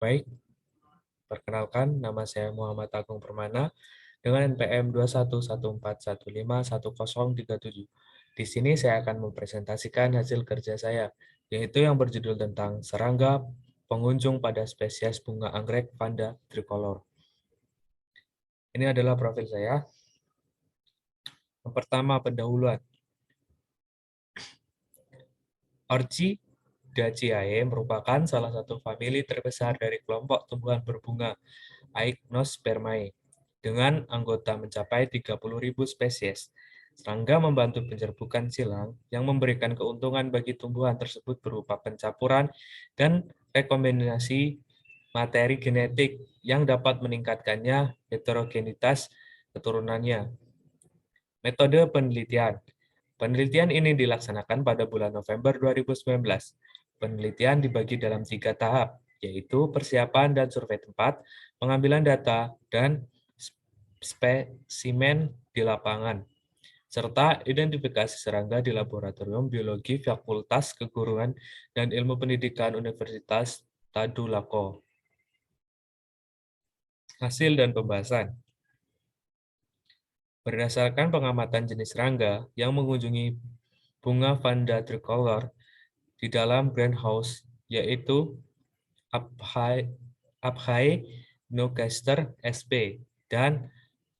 Baik, perkenalkan nama saya Muhammad Agung Permana dengan NPM 21141511037. Di sini saya akan mempresentasikan hasil kerja saya, yaitu yang berjudul tentang serangga pengunjung pada spesies bunga anggrek Vanda tricolor. Ini adalah profil saya. Yang pertama, pendahuluan. Orchidaceae merupakan salah satu famili terbesar dari kelompok tumbuhan berbunga Aignospermae, dengan anggota mencapai 30.000 spesies. Serangga membantu penyerbukan silang yang memberikan keuntungan bagi tumbuhan tersebut berupa pencampuran dan rekombinasi materi genetik yang dapat meningkatkannya heterogenitas keturunannya. Metode penelitian. Penelitian ini dilaksanakan pada bulan November 2019. Penelitian dibagi dalam 3 tahap, yaitu persiapan dan survei tempat, pengambilan data, dan spesimen di lapangan, serta identifikasi serangga di Laboratorium Biologi Fakultas Keguruan dan Ilmu Pendidikan Universitas Tadulako. Hasil dan pembahasan. Berdasarkan pengamatan jenis serangga yang mengunjungi bunga Vanda tricolor di dalam greenhouse, yaitu Aphaenogaster sp. dan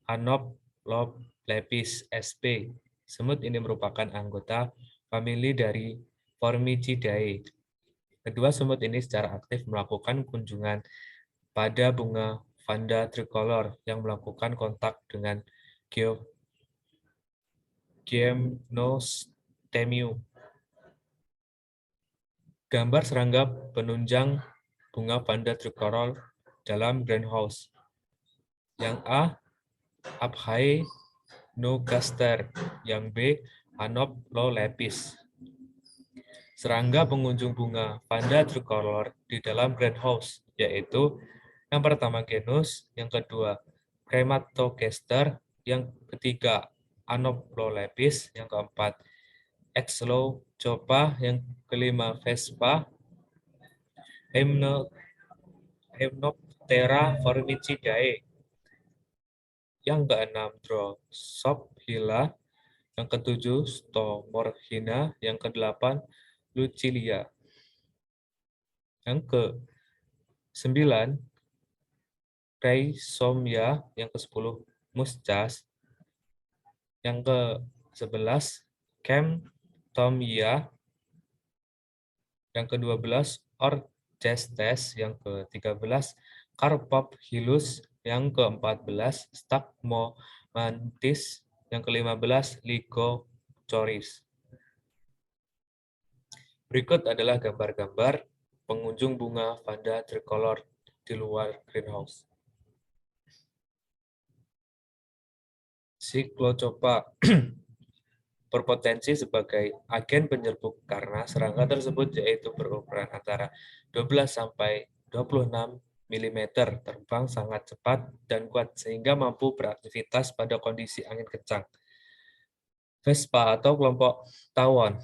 Anoplolepis sp. Semut ini merupakan anggota famili dari Formicidae. Kedua semut ini secara aktif melakukan kunjungan pada bunga Vanda tricolor yang melakukan kontak dengan Gymnostemum. Gambar serangga penunjang bunga Vanda tricolor dalam greenhouse. Yang A, Aphaenogaster. Yang B, Anoplolepis. Serangga pengunjung bunga Vanda tricolor di dalam greenhouse, yaitu yang pertama genus, yang kedua Chrematogaster, yang ketiga Anoplolepis, yang keempat Exlochopa, yang kelima Vespa, Hymenoptera formicidae, yang keenam Drosophila, yang ketujuh Stomorhina, yang kedelapan Lucilia, yang ke-9 Rhizomia, yang ke-10 Muscas, yang ke-11 Camptomia, yang ke-12 Orgestes, yang ke-13 Carpophilus, yang ke-14 Stagmomantis, yang ke-15 Lycochoris. Berikut adalah gambar-gambar pengunjung bunga Vanda tricolor di luar greenhouse. Cyclochopa berpotensi sebagai agen penyerbuk karena serangga tersebut yaitu berukuran antara 12 sampai 26 mm, terbang sangat cepat dan kuat sehingga mampu beraktivitas pada kondisi angin kencang. Vespa atau kelompok tawon.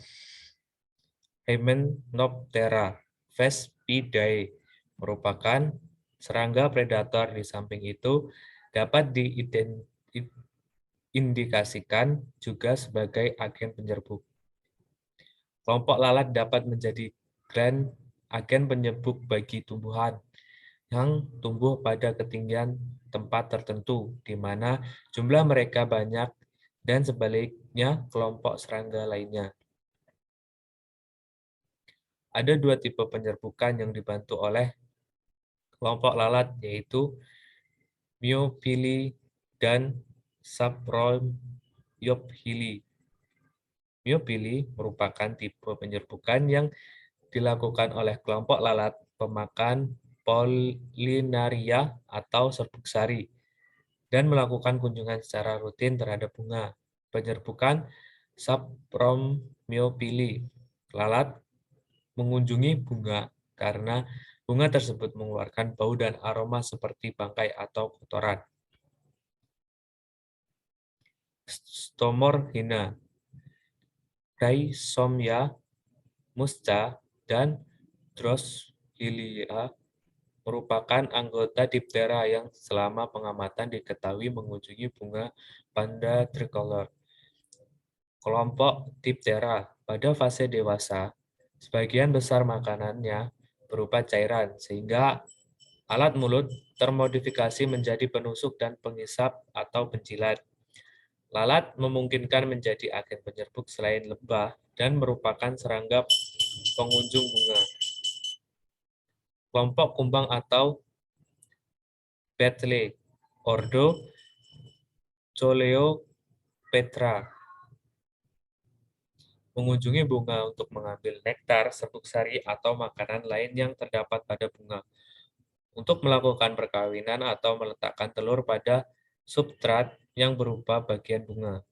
Hymenoptera vespidae merupakan serangga predator. Di samping itu dapat diindikasikan juga sebagai agen penyerbuk. Kelompok lalat dapat menjadi agen penyebuk bagi tumbuhan yang tumbuh pada ketinggian tempat tertentu, di mana jumlah mereka banyak, dan sebaliknya kelompok serangga lainnya. Ada 2 tipe penyerbukan yang dibantu oleh kelompok lalat, yaitu Myophili dan Saproyophili. Myophili merupakan tipe penyerbukan yang dilakukan oleh kelompok lalat pemakan Pollinaria atau serbuk sari dan melakukan kunjungan secara rutin terhadap bunga. Penyerbukan Sapromyophili. Lalat mengunjungi bunga karena bunga tersebut mengeluarkan bau dan aroma seperti bangkai atau kotoran. Stomorhina, Rhizomia, Musca, dan Drosophila merupakan anggota Diptera yang selama pengamatan diketahui mengunjungi bunga Vanda tricolor. Kelompok Diptera pada fase dewasa, sebagian besar makanannya berupa cairan, sehingga alat mulut termodifikasi menjadi penusuk dan penghisap atau penjilat. Lalat memungkinkan menjadi agen penyerbuk selain lebah dan merupakan serangga pengunjung bunga. Kelompok kumbang atau Betle, Ordo Coleopetra, mengunjungi bunga untuk mengambil nektar, serbuk sari, atau makanan lain yang terdapat pada bunga, untuk melakukan perkawinan atau meletakkan telur pada substrat yang berupa bagian bunga.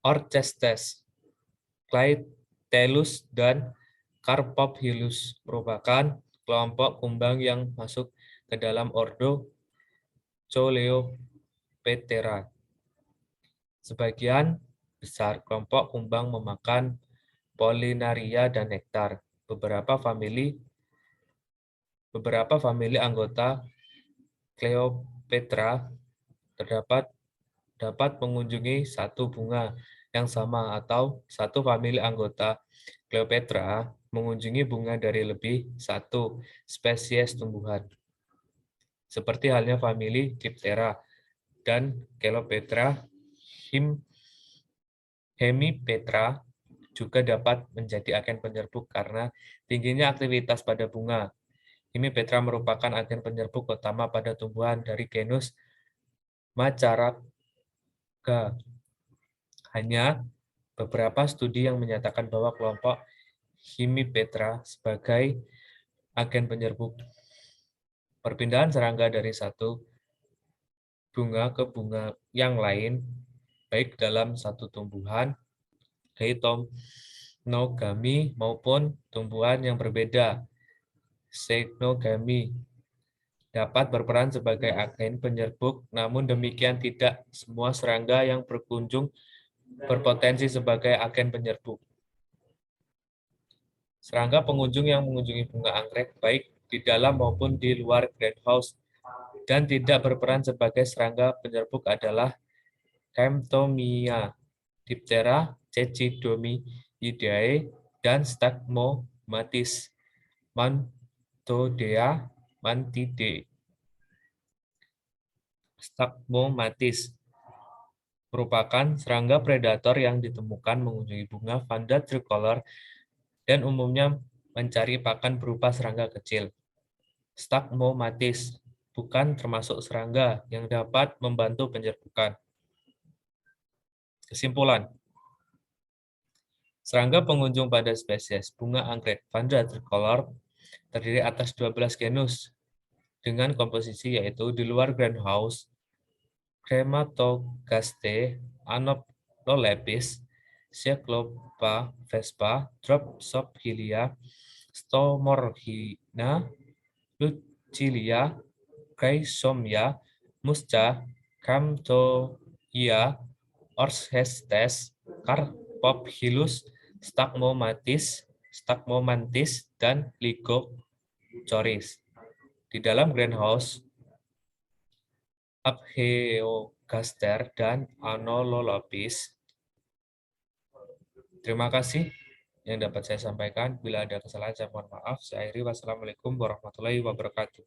Orchestes, Clytelus, dan Carpophilus merupakan kelompok kumbang yang masuk ke dalam ordo Coleoptera. Sebagian besar kelompok kumbang memakan polinaria dan nektar. Beberapa famili anggota Cleopatra dapat mengunjungi satu bunga yang sama, atau satu famili anggota Cleopatra mengunjungi bunga dari lebih satu spesies tumbuhan, seperti halnya famili Diptera dan Cleopatra hemipetra juga dapat menjadi agen penyerbuk karena tingginya aktivitas pada bunga. Hemipetra merupakan agen penyerbuk utama pada tumbuhan dari genus Macaraga. Hanya beberapa studi yang menyatakan bahwa kelompok Hemipetra sebagai agen penyerbuk. Perpindahan serangga dari satu bunga ke bunga yang lain, baik dalam satu tumbuhan, heitonogami, maupun tumbuhan yang berbeda, xenogami, dapat berperan sebagai agen penyerbuk, namun demikian tidak semua serangga yang berkunjung berpotensi sebagai agen penyerbuk. Serangga pengunjung yang mengunjungi bunga anggrek baik di dalam maupun di luar greenhouse dan tidak berperan sebagai serangga penyerbuk adalah Camptomyia, Diptera, Cecidomiidae, dan Stagmomatis, Mantodea, Mantidae. Stagmomatis merupakan serangga predator yang ditemukan mengunjungi bunga Vanda tricolor dan umumnya mencari pakan berupa serangga kecil. Stagmomatis bukan termasuk serangga yang dapat membantu penyerbukan. Kesimpulan, serangga pengunjung pada spesies bunga anggrek Vanda tricolor terdiri atas 12 genus dengan komposisi yaitu di luar greenhouse, Crematogaste, Anoplolepis, Cyclopa vespa, Drosophila, Stomorhina, Lucilia, Chrysomya, Musca, Camptoia, Orchestes, Carpophilus, Stagmomantis, dan Lycochoris. Di dalam greenhouse, Apheogaster dan Anololopis. Terima kasih yang dapat saya sampaikan. Bila ada kesalahan, saya mohon maaf. Saya akhiri. Wassalamualaikum warahmatullahi wabarakatuh.